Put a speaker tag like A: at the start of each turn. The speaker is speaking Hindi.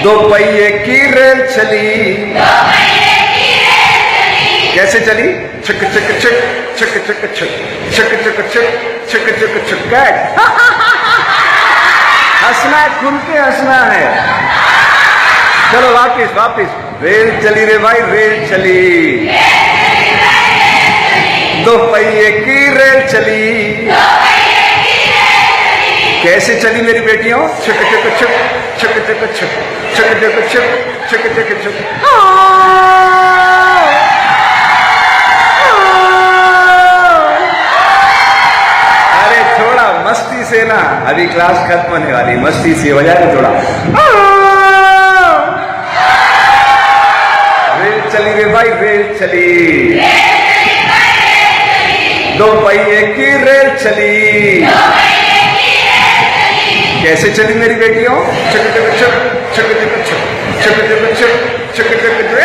A: दो पहिए की रेल चली। कैसे चली? छक छक छक छक छक छक छक छक छक छक छक छक। हंसना है, खुल के हंसना है। चलो वापिस वापिस। रेल चली रे भाई रेल चली, दो पहिए की रेल चली। कैसे चली मेरी बेटियों? छक छक छक छक छक छक छक छक छक छक छक छक। अरे थोड़ा मस्ती से ना, अभी क्लास खत्म होने वाली, मस्ती से हो जाए थोड़ा। रेल चली रे भाई रेल चली, दो पहिए की रेल चली। कैसे चली मेरी बेटियों? छक छक छक छक छक छक छक छक छक छक छक।